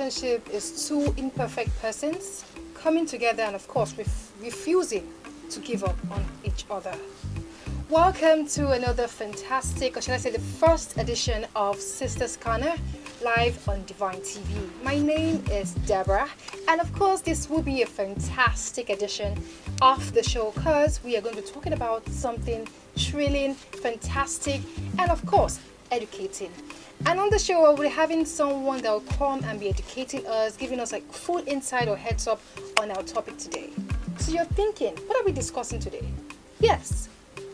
relationship is two imperfect persons coming together and, of course, refusing to give up on each other. Welcome to another fantastic, or should I say the first edition of Sisters Corner, live on Divine TV. My name is Deborah, and of course this will be a fantastic edition of the show because we are going to be talking about something thrilling, fantastic, and of course educating. And on the show, we'll be having someone that will come and be educating us, giving us like full insight or heads up on our topic today. So you're thinking, what are we discussing today? Yes,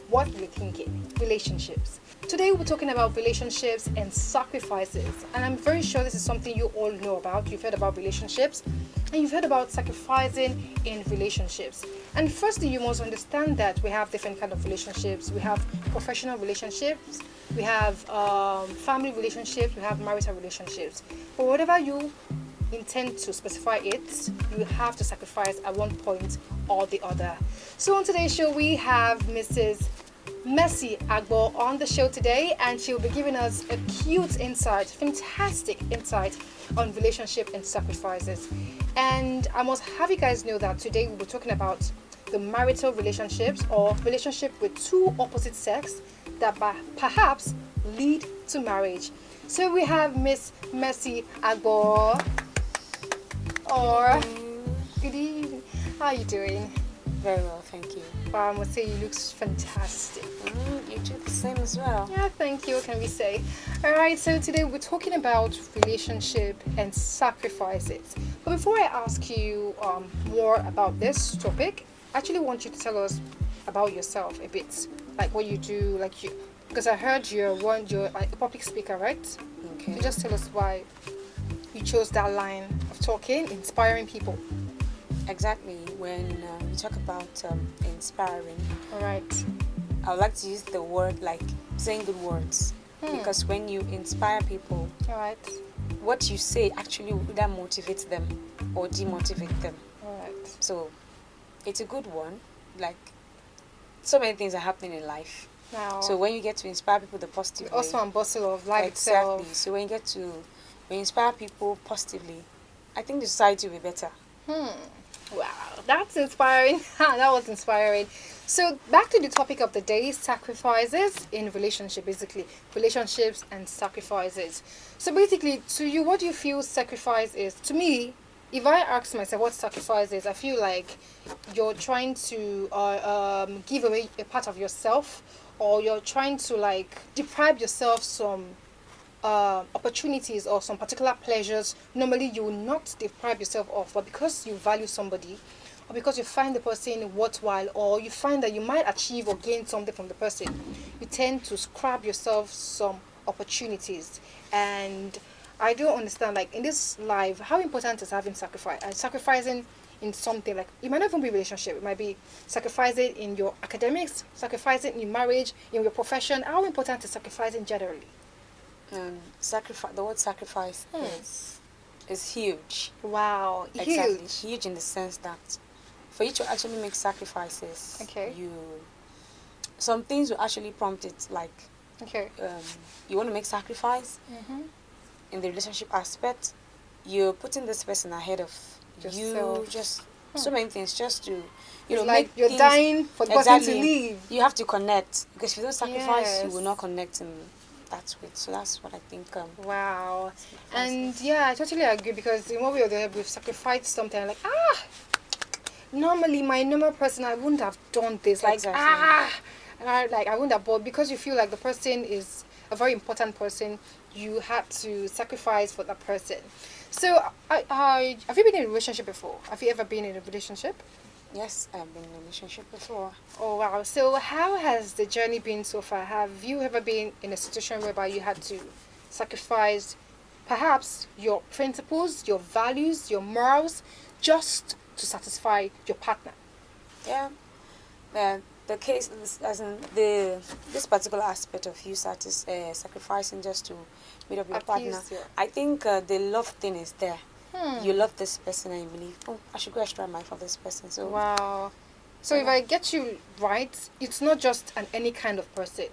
what we're thinking, relationships. Today we're talking about relationships and sacrifices. And I'm very sure this is something you all know about. You've heard about relationships and you've heard about sacrificing in relationships. And firstly, you must understand that we have different kinds of relationships. We have professional relationships, we have family relationships, we have marital relationships. But whatever you intend to specify it, you have to sacrifice at one point or the other. So on today's show, we have Mrs. Mercy Agbo on the show today, and she'll be giving us a cute insight, fantastic insight on relationship and sacrifices. And I must have you guys know that today we'll be talking about the marital relationships or relationship with two opposite sex that perhaps lead to marriage. So we have Miss Mercy Agbo. Or good evening. How are you doing? Very well, thank you. Wow, I must say you look fantastic. You do the same as well. Yeah, thank you. What can we say? Alright, so today we're talking about relationship and sacrifices. But before I ask you more about this topic, I actually want you to tell us about yourself a bit. Like what you do, because I heard you're like a public speaker, right? Okay. So just tell us why you chose that line of talking, inspiring people. Exactly. When you talk about inspiring, All right. I would like to use the word like saying good words. Because when you inspire people, All right. what you say actually will either motivate them or demotivate them. All right. So it's a good one. Like so many things are happening in life. Now, So when you get to inspire people the positive the hustle way, and bustle of life exactly. itself. So when you inspire people positively, I think the society will be better. Wow, that's inspiring. That was inspiring. So back to the topic of the day, sacrifices in relationship, basically relationships and sacrifices. So basically, to you, what do you feel sacrifice is? To me, if I ask myself what sacrifice is, I feel like you're trying to give away a part of yourself, or you're trying to like deprive yourself some opportunities or some particular pleasures normally you will not deprive yourself of, but because you value somebody or because you find the person worthwhile or you find that you might achieve or gain something from the person, you tend to scrap yourself some opportunities. And I don't understand, like in this life, how important is having sacrificing in something. Like it might not even be a relationship, it might be sacrificing in your academics, sacrificing in marriage, in your profession. How important is sacrificing generally? Sacrifice. The word sacrifice is huge. Wow, Exactly, huge. huge in the sense that for you to actually make sacrifices, Okay. Some things will actually prompt it. Like Okay. you want to make sacrifice Mm-hmm. in the relationship aspect. You're putting this person ahead of Yourself. you. Just so many things, just to It's like make you're things, dying for the person to exactly. leave. You have to connect because if you don't sacrifice, you Yes. will not connect in that way. So that's what I think. Wow. And sacrifices. yeah, I totally agree because in one way or the other, we've sacrificed something. Like, normally, my normal person, I wouldn't have done this. Like, Exactly. and I wouldn't have, but because you feel like the person is a very important person, you had to sacrifice for that person. So, have you been in a relationship before? Have you ever been in a relationship? Yes, I've been in a relationship before. Oh wow. So how has the journey been so far? Have you ever been in a situation whereby you had to sacrifice perhaps your principles, your values, your morals just to satisfy your partner? Yeah, the case is, as in this particular aspect of you sacrificing just to meet up your partner. Appease, yeah. I think the love thing is there. Hmm. You love this person and you believe, oh, I should go extra mile for this person. So Wow. So if I get you right, it's not just any kind of person.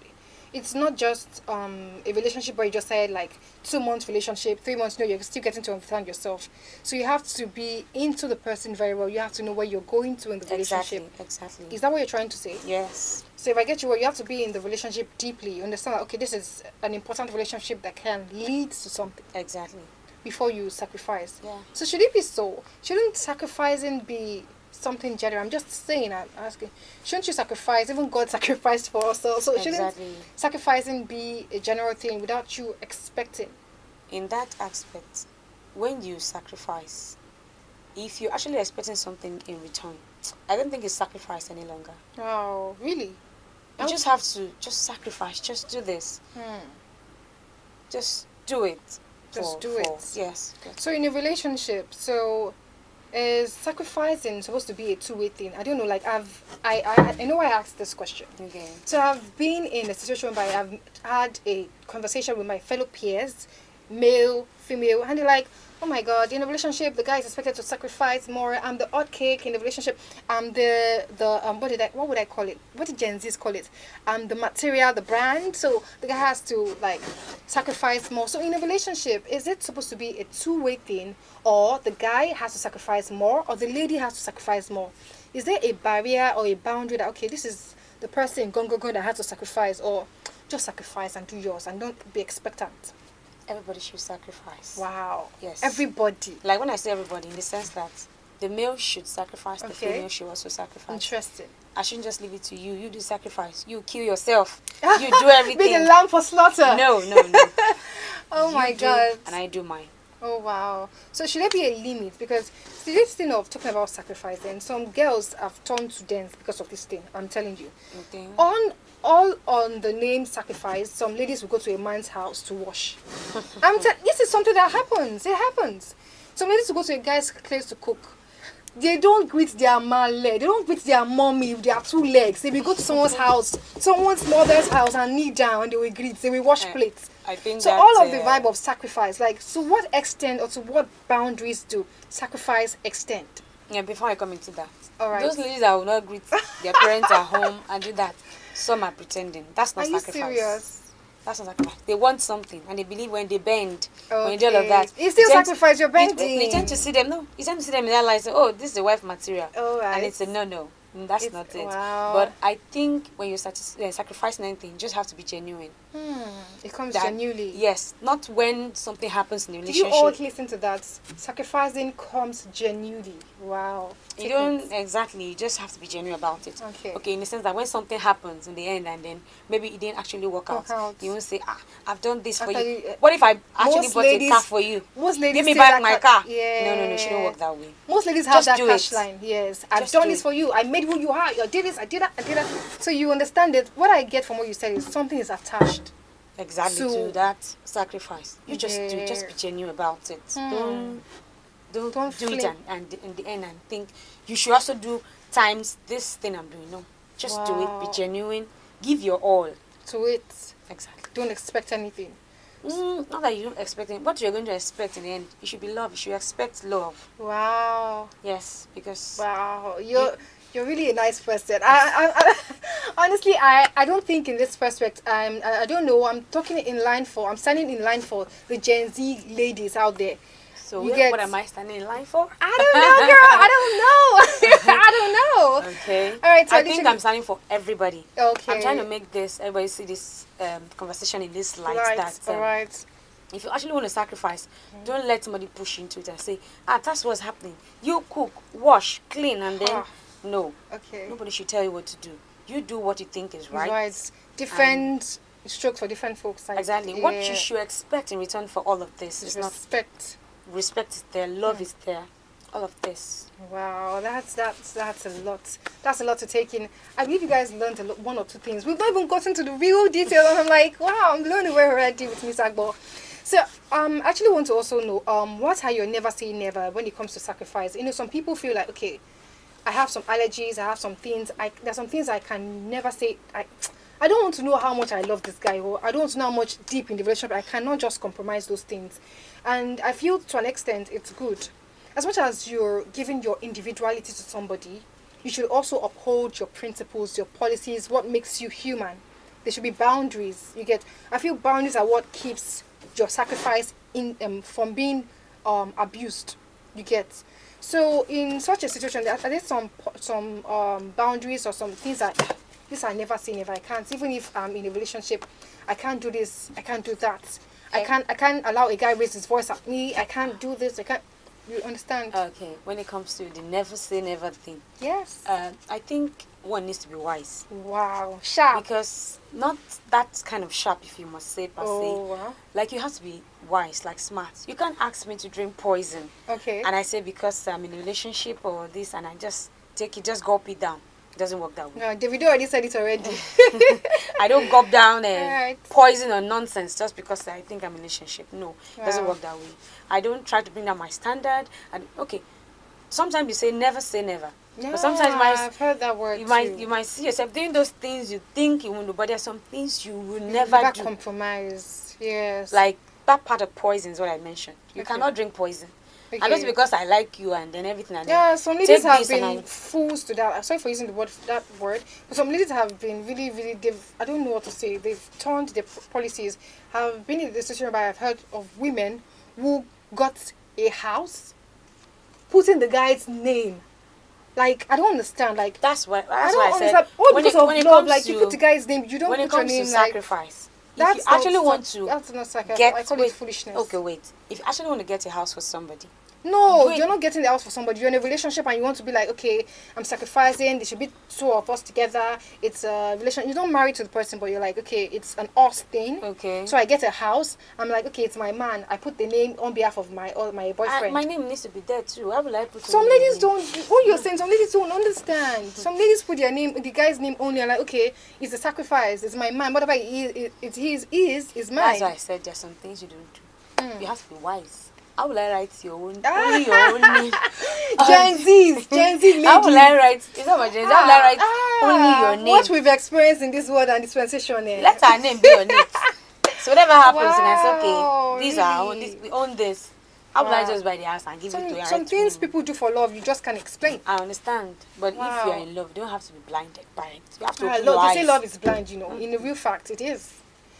it's not just a relationship where you just said like 2 months relationship, 3 months. No, you're still getting to understand yourself. So you have to be into the person very well. You have to know where you're going to in the Exactly, relationship. exactly. Is that what you're trying to say? Yes, So if I get you, well, you have to be in the relationship deeply. You understand that okay, this is an important relationship that can lead to something exactly. before you sacrifice. Yeah. So should it be so? Shouldn't sacrificing be something general? I'm just saying, I'm asking. Shouldn't you sacrifice? Even God sacrificed for us. So shouldn't Exactly. sacrificing be a general thing without you expecting? In that aspect, when you sacrifice, if you're actually expecting something in return, I don't think it's sacrifice any longer. Oh, really? You just have to just sacrifice. Just do this. Hmm. Just do it. Just do it. Yes. So in a relationship, so is sacrificing supposed to be a two-way thing? I don't know. Like I know I asked this question. Okay. So I've been in a situation where I've had a conversation with my fellow peers, male, female, and they're like, "Oh my God, in a relationship, the guy is expected to sacrifice more. I'm the odd cake in the relationship. I'm the what would I call it? What did Gen Zs call it? The material, the brand. So the guy has to like sacrifice more. So in a relationship, is it supposed to be a two-way thing, or the guy has to sacrifice more, or the lady has to sacrifice more? Is there a barrier or a boundary that okay, this is the person go that has to sacrifice, or just sacrifice and do yours and don't be expectant? Everybody should sacrifice. Wow. Yes. Everybody. Like when I say everybody, in the sense that the male should sacrifice, the Okay. female should also sacrifice. Interesting. I shouldn't just leave it to you. You do sacrifice. You kill yourself. You do everything. Be the lamb for slaughter. No. Oh You my do, God. And I do mine. Oh wow. So should there be a limit? Because see, this thing of talking about sacrifice, and some girls have turned to dance because of this thing. I'm telling you. Okay. All on the name sacrifice, some ladies will go to a man's house to wash. This is something that happens. It happens. Some ladies will go to a guy's place to cook. They don't greet their man leg. They don't greet their mommy with their 2 legs. They will go to someone's house, someone's mother's house, and kneel down and they will greet. They will wash plates. I think So that, all of the vibe of sacrifice, like to what extent or to what boundaries do sacrifice extend? Yeah, before I come into that. All right. Those ladies that will not greet their parents at home and do that, some are pretending. That's not Are you sacrifice. serious? That's not sacrifice. They want something and they believe when they bend, when they do all of Okay. that. You still sacrifice your bending. You tend to see them, no. You tend to see them in that light, say, oh, this is the wife material. All right. And it's a no. That's It's- not it. wow. But I think when you're sacrificing anything, you just have to be genuine. It comes That- genuinely. Yes, not when something happens in the Did you relationship. all listen to that? Sacrificing comes genuinely. Wow. You Take don't notes. exactly. You just have to be genuine about it. Okay. Okay, in the sense that when something happens in the end and then maybe it didn't actually work Work out, out. you won't say, I've done this for After you. you, What if I actually most bought a ladies- car for you? Most ladies Give me say back that my car. Yeah. No, it shouldn't work that way. Most ladies have Just that do cash it. line. Yes, I've Just done do this it. for you. I made who you are. I did this. I did that. I did that. So you understand it. What I get from what you said is something is attached. Exactly So- to that sacrifice. You just do. Yeah. Just be genuine about it. Don't Don't do it flip. and in the end and think you should also do times this thing I'm doing. No, just do it. Be Wow. genuine. Give your all. To it. Exactly. Don't expect anything. Not that you don't expect it. What you're going to expect in the end, it should be love. You should expect love. Wow. Yes, because Wow. You're really a nice person. I honestly, I don't think in this perspective. I don't know. I'm standing in line for the Gen Z ladies out there. so You get- what am I standing in line for? I don't know, girl. I don't know. I don't know. Okay. All right. So I think literally- I'm standing for everybody. Okay. I'm trying to make everybody see this conversation in this light Right. that All right. if you actually want to sacrifice, don't let somebody push into it and say, that's what's happening. You cook, wash, clean, and then no. Okay. Nobody should tell you what to do. You do what you think is right. Right. Different strokes for different folks. Like, Exactly. What you should expect in return for all of this is not respect. respect is there, love is there, all of this. Wow, that's a lot. That's a lot to take in. I believe you guys learned one or two things. We've not even gotten to the real detail, and I'm like, wow, I'm blown away already with Miss Agbo. So, I actually want to also know, what are your never say never when it comes to sacrifice? You know, some people feel like, okay, I have some allergies, I have some things. There's some things I can never say. I don't want to know how much I love this guy, or I don't want to know how much deep in the relationship. I cannot just compromise those things, and I feel to an extent it's good. As much as you're giving your individuality to somebody, you should also uphold your principles, your policies, what makes you human. there should be boundaries. You get. I feel boundaries are what keeps your sacrifice in from being abused. You get. So in such a situation, are there some boundaries or some things that this I never say never. I can't. Even if I'm in a relationship, I can't do this. I can't do that. Okay. I can't allow a guy raise his voice at me. I can't do this. I can't. You understand? Okay, when it comes to the never say never thing, Yes. I think one needs to be wise. Wow. Sharp. Because not that kind of sharp, if you must say, per Oh, se. wow. Like, you have to be wise, like smart. You can't ask me to drink poison. Okay. And I say because I'm in a relationship or this, and I just take it, just gulp it down. It doesn't work that way. No, Davido already said it already. I don't gulp down Alright. poison or nonsense just because I think I'm in a relationship. No, it doesn't Wow. work that way. I don't try to bring down my standard. And okay, sometimes you say never say never. Yeah, But sometimes I've heard that word you too. might see yourself doing those things you think you will do, but there are some things you will You never do. compromise. Yes. Like that part of poison is what I mentioned. You Okay. cannot drink poison. Okay. And just because I like you and then everything. And Yeah, then some ladies take have this and been fools to that. I'm sorry for using that word, but some ladies have been really, really. I don't know what to say. They've turned their policies. Have been in the situation where I've heard of women who got a house, putting the guy's name. Like I don't understand. Like That's why I I don't said understand. All when because it- of when it love. comes Like you to- put the guy's name, you don't when it put your comes name. to Like sacrifice, if that's you actually not want sac- to That's not sacrifice. get I call wait, it foolishness. Okay, wait. If you actually want to get a house for somebody, No, Wait. you're not getting the house for somebody. You're in a relationship and you want to be like, okay, I'm sacrificing. There should be two of us together. It's a relation. You're not married to the person, but you're like, okay, it's an us thing. okay. So I get a house. I'm like, okay, it's my man. I put the name on behalf of my boyfriend. My name needs to be there too. Why will I put Some my ladies name? don't. What you're saying, some ladies don't understand. Some ladies put their name, the guy's name only. And like, okay, it's a sacrifice. It's my man. Whatever it's his is mine. That's why I said there's some things you don't do. You have to be wise. How will I write your own? Only your own name. Gen Zs, ladies. How will I write? It's not my Gen Z. How will I write only your name? What we've experienced in this world and dispensation. Let our name be on it. So whatever happens, and I say, Wow, okay, these are really? we own this. How will I Wow. just buy the house and give it to you? and Some write things to people do for love, you just can't explain. I understand, but if Wow. you're in love, you don't have to be blinded by it. You have to Ah, open your they say eyes. love is blind, you know. In the real fact, it is.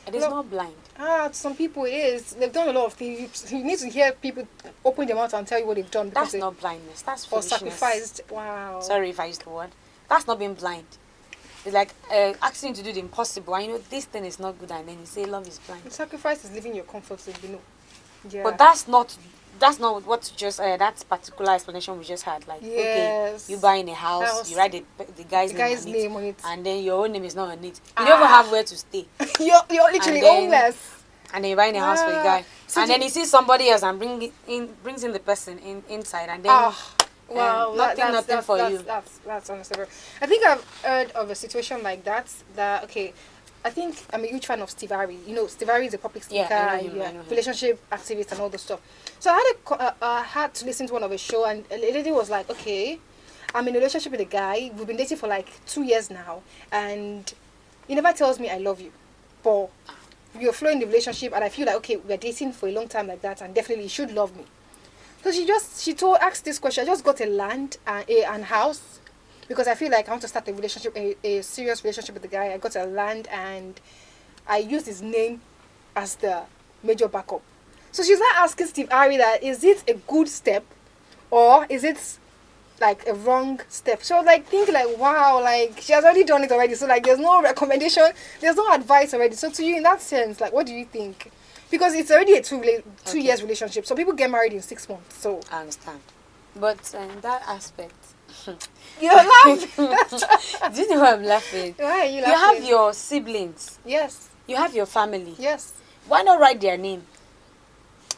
It is love- not blind. To some people it is. They've done a lot of things. You need to hear people open their mouth and tell you what they've done because That's they not blindness. That's or foolishness. sacrificed. Wow. Sorry if I used the word. That's not being blind. It's like asking you to do the impossible, and you know this thing is not good, and then you say love is blind. Sacrifice is living your comfort zone, you know. Yeah. But that's not what just that particular explanation we just had. Like, Yes. okay, you buying a house, you write the guy's, the guy's name, name on it. and then your own name is not on it. You don't even have where to stay, You're literally And then- homeless. and then you're buying a house for the Wow. guy, So and do- then he sees somebody else and brings in the person inside, and then Wow, nothing for you. That's honestly. I think I've heard of a situation like that. Okay, I think I'm a huge fan of Steve Harvey. You know, Steve Harvey is a public speaker, Yeah, I know him, I know him. relationship activist, and all the stuff. So I had to listen to one of his show, and a lady was like, "Okay, I'm in a relationship with a guy. We've been dating for like 2 years now, and he never tells me I love you, but we are flowing in the relationship, and I feel like okay, we're dating for a long time like that, and definitely he should love me." So asked this question. I just got a land and house because I feel like I want to start a relationship, a serious relationship with the guy. I got a land and I used his name as the major backup. So she's not asking Steve Harvey that is it a good step or is it like a wrong step. So I was like thinking like wow, like she has already done it already. So like there's no recommendation, there's no advice already. So to you in that sense, like what do you think? Because it's already a two years relationship. So people get married in 6 months. So I understand, but in that aspect, you're laughing. do you know why I'm laughing? Why are you You laughing? have your siblings, Yes. you have your family. Yes. Why not write their name?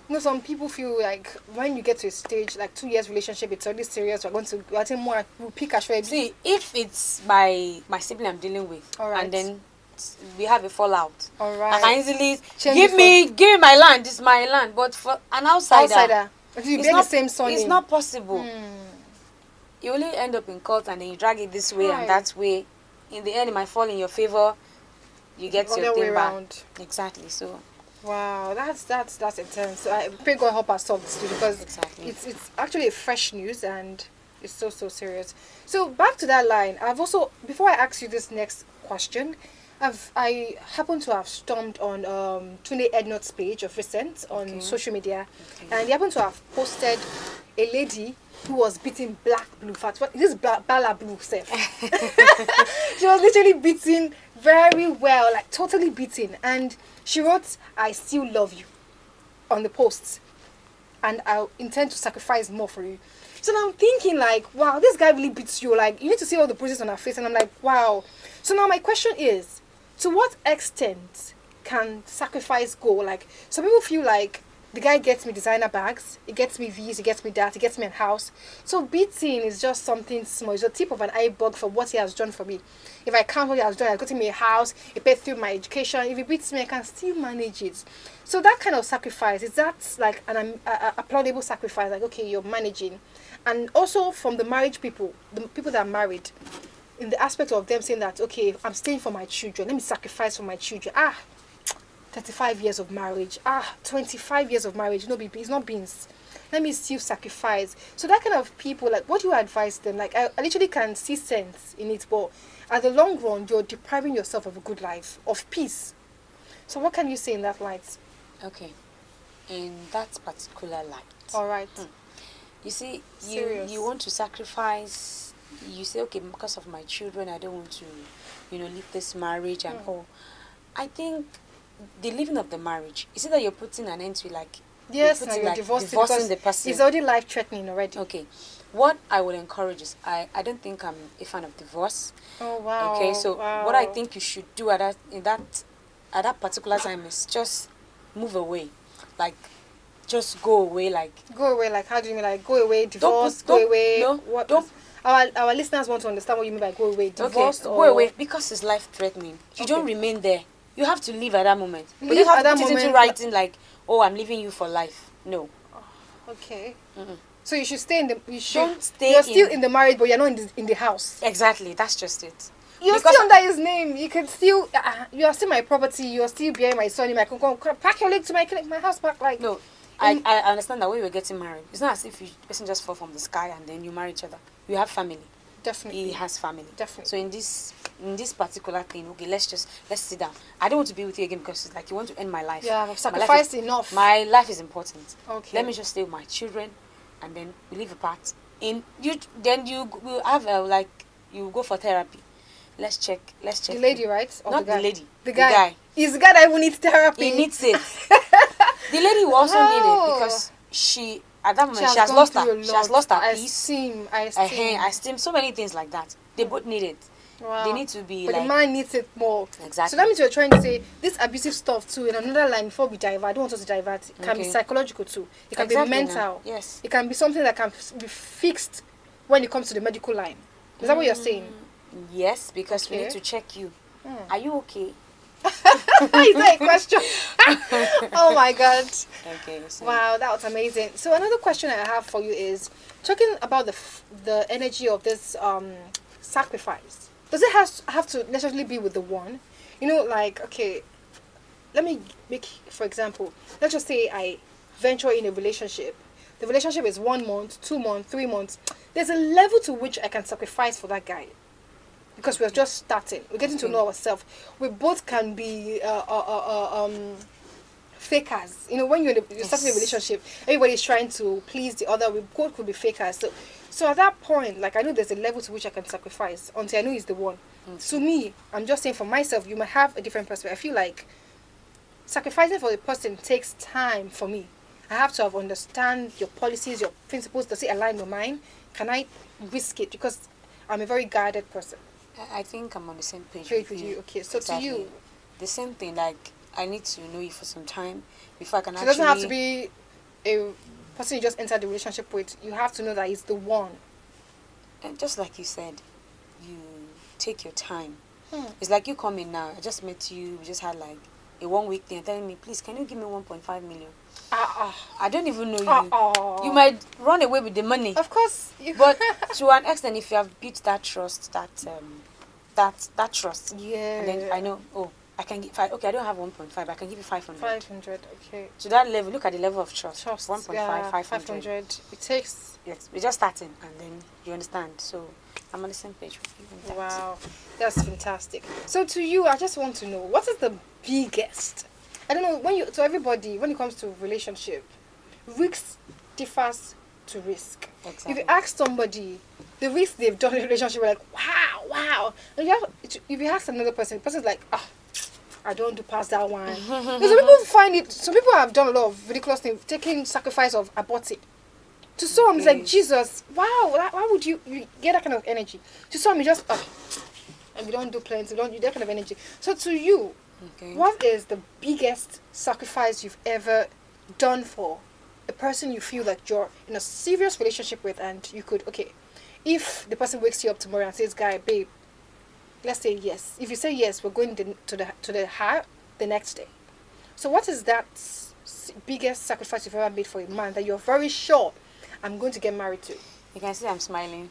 You know, some people feel like when you get to a stage, like 2 years relationship, it's already serious. We're think more, we'll pick a shred. See, if it's my sibling I'm dealing with, Alright. and then we have a fallout, All I can right. easily Change give it me my land. It's my land. But for an outsider, Outsider. You it's bear the not same surname. It's not possible. Hmm. You only end up in court, and then you drag it this way Right. and that way. In the end, it might fall in your favor. You get Other your way thing back. around. Exactly. So Wow, that's intense. So I pray God help us solve this too because Exactly. it's actually a fresh news and it's so serious. So back to that line. I've also before I ask you this next question, I happen to have stormed on Tunde Ednot's page of recent on Okay. social media, Okay. and he happened to have posted a lady who was beating black blue. Fat. What is this Bala blue self? She was literally beating very well, like totally beating, and she wrote, "I still love you," on the post, and I intend to sacrifice more for you. So now I'm thinking like, wow, this guy really beats you. Like, you need to see all the bruises on her face, and I'm like, wow. So now my question is, to what extent can sacrifice go? Like, some people feel like the guy gets me designer bags, he gets me this, he gets me that, he gets me a house. So beating is just something small. It's a tip of an iceberg for what he has done for me. If I count what he has done, he has gotten me a house, he paid through my education. If he beats me, I can still manage it. So that kind of sacrifice, is that like an applaudable sacrifice? Like, okay, you're managing. And also from the marriage people, the people that are married, in the aspect of them saying that, okay, I'm staying for my children, let me sacrifice for my children. 35 years of marriage, 25 years of marriage, no, it's not beans. Let me still sacrifice. So that kind of people, like, what do you advise them? Like, I literally can see sense in it, but at the long run, you're depriving yourself of a good life, of peace. So what can you say in that light? Okay. In that particular light. All right. You see, Serious. you want to sacrifice. You say, okay, because of my children, I don't want to, leave this marriage and all. I think the living of the marriage, is it that you're putting an end to, like, Yes, putting, you're like, divorcing the person? it's already life threatening already. Okay. What I would encourage is, I don't think I'm a fan of divorce. Oh wow. Okay, so wow. what I think you should do at that particular time is just move away, like just go away, like Go away, like how do you mean? Like go away, divorce, don't- go away. no, What? don't- Our listeners want to understand what you mean by go away, divorce, okay, or go away because it's life threatening. You don't Okay. remain there. You have to leave at that moment. But you Leave have at to that put it into moment. writing, like, oh, I'm leaving you for life. No. Okay. Mm-mm. So you should stay in the. You should. Don't stay You're still in- in the marriage, but you're not in the house. Exactly, that's just it. You're Because- still under his name. You can still. You are still my property. You are still bearing my son. I can go pack your leg to my house back. Like No, In- I understand that when we were getting married, it's not as if the person just fall from the sky and then you marry each other. You have family. definitely. He has family. Definitely. So in this particular thing, okay, let's sit down. I don't want to be with you again because it's like you want to end my life. Yeah, I've My life sacrificed is- enough. My life is important. Okay. Let me just stay with my children, and then we live apart. Then you will have like you go for therapy. Let's check. The lady, right? Or Not the guy? the lady. The guy. The Is the guy that even needs therapy? He needs it. The lady will also need Oh. it because she at that moment She she has gone lost through her. a She has lot. lost her I peace. esteem. I esteem so many things like that. They both need it. Wow. They need to be But like the man needs it more. Exactly. So that means you're trying to say this abusive stuff too. In another line, before we divert, I don't want us to divert. It can be Okay. psychological too. It can Exactly, be no. mental. Yes. It can be something that can be fixed when it comes to the medical line. Is that what you're saying? Yes, because we Okay. need to check you. Hmm. Are you okay? Is that a question? Oh my god. Okay. So Wow, that was amazing. So another question I have for you is talking about the energy of this sacrifice. Does it have to necessarily be with the one? You know, like okay, let me make for example. Let's just say I venture in a relationship. The relationship is 1 month, 2 months, 3 months. There's a level to which I can sacrifice for that guy. Because we're just starting. We're getting to know ourselves. We both can be fakers. You know, when you're starting a relationship, everybody's trying to please the other. We both could be fakers. So at that point, like I know there's a level to which I can sacrifice until I know he's the one. To me, I'm just saying for myself, you might have a different perspective. I feel like sacrificing for the person takes time for me. I have to have understand your policies, your principles. Does it align with mine? Can I risk it? Because I'm a very guarded person. I think I'm on the same page Page with you. Okay, so Exactly. to you, The same thing. Like I need to know you for some time before I can it actually. doesn't have to be a person you just entered the relationship with. You have to know that he's the one. And just like you said, you take your time. Hmm. It's like you come in now. I just met you. We just had like a 1 week thing. Telling me, please, can you give me 1.5 million? I don't even know you. You might run away with the money. Of course. You But to an extent, if you have built that trust, that trust, yeah. and then I know, oh, I can give five. Okay, I don't have 1.5. I can give you 500. 500. Okay. To that level, look at the level of trust. Trust. 1.5, Yeah, 500. 500. It takes. Yes, we're just starting, and then you understand. So I'm on the same page with you on that. Wow, that's fantastic. So to you, I just want to know, what is the biggest? I don't know, to everybody, when it comes to relationship, risk differs to risk. Exactly. If you ask somebody the risk they've done in a relationship, we're like, wow, wow. And if you ask another person, the person's like, I don't do past that one. Because some people find it. Some people have done a lot of ridiculous things, taking sacrifice of aborting. To some, it's like, Jesus, wow, why would you get that kind of energy? To some, you just, and we don't do plans, we don't do that kind of energy. So to you, what is the biggest sacrifice you've ever done for a person you feel like you're in a serious relationship with, and you could, okay, if the person wakes you up tomorrow and says, guy, babe, let's say yes. If you say yes, we're going to the high the next day. So what is that biggest sacrifice you've ever made for a man that you're very sure I'm going to get married to? You can see I'm smiling.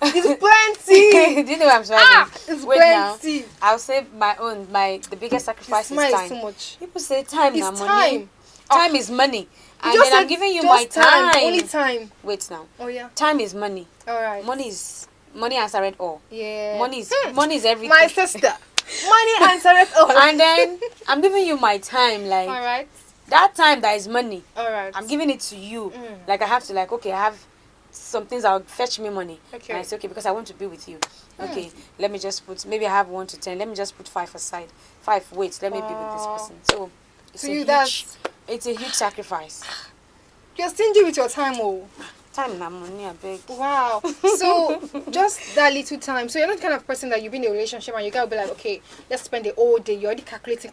It's plenty. Do you know I'm smiling? It's Wait plenty. now. I'll say the biggest sacrifice is time. So much. People say time It's is money. time. Time is money. And Just then I'm said giving you just my time. Only time. Wait now. Oh yeah. Time is money. All right. Money answered all. Yeah. Money is everything. My sister. Money answered all. And then I'm giving you my time, like all right. that time that is money. All right. I'm giving it to you. Like I have to, like, okay, I have some things that will fetch me money. Okay. And I say, okay, because I want to be with you. Okay, let me just put, maybe I have 1 to 10. Let me just put 5 aside. 5, wait, let me be with this person. So it's a huge sacrifice. You're stingy with your time, oh. Time na money, I beg. Wow. So just that little time. So you're not the kind of person that you've been in a relationship and you gotta be like, okay, let's spend the whole day. You're already calculating,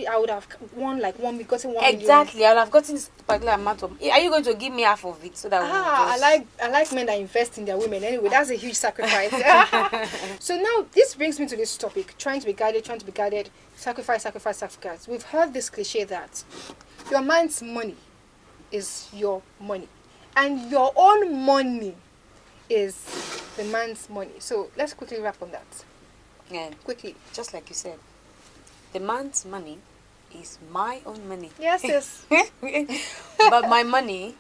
I would have won like 1 million, gotten 1 million. Exactly. I would have gotten this particular amount of. Are you going to give me half of it so that I like men that invest in their women. Anyway, that's a huge sacrifice. So now this brings me to this topic: trying to be guided, sacrifice. We've heard this cliche that your man's money is your money, and your own money is the man's money. So let's quickly wrap on that. Yeah. Quickly. Just like you said, the man's money is my own money. Yes. But my money,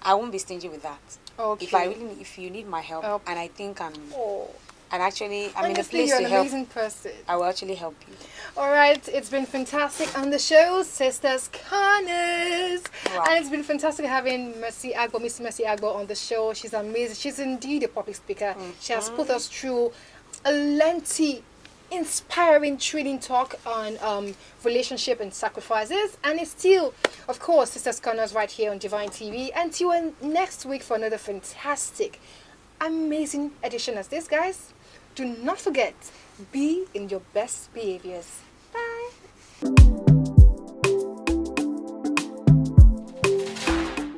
I won't be stingy with that. Okay. If you need my help, and I think I'm in a place Honestly, you're to an help, amazing person. I will actually help you. All right, it's been fantastic on the show, Sisters Corners. Wow. And it's been fantastic having Miss Mercy Agbo on the show. She's amazing. She's indeed a public speaker. She has put us through a lengthy, inspiring training talk on relationship and sacrifices. And it's still, of course, Sisters Corners right here on Divine TV. Until next week for another fantastic, amazing edition as this, guys. Do not forget, be in your best behaviors. Bye.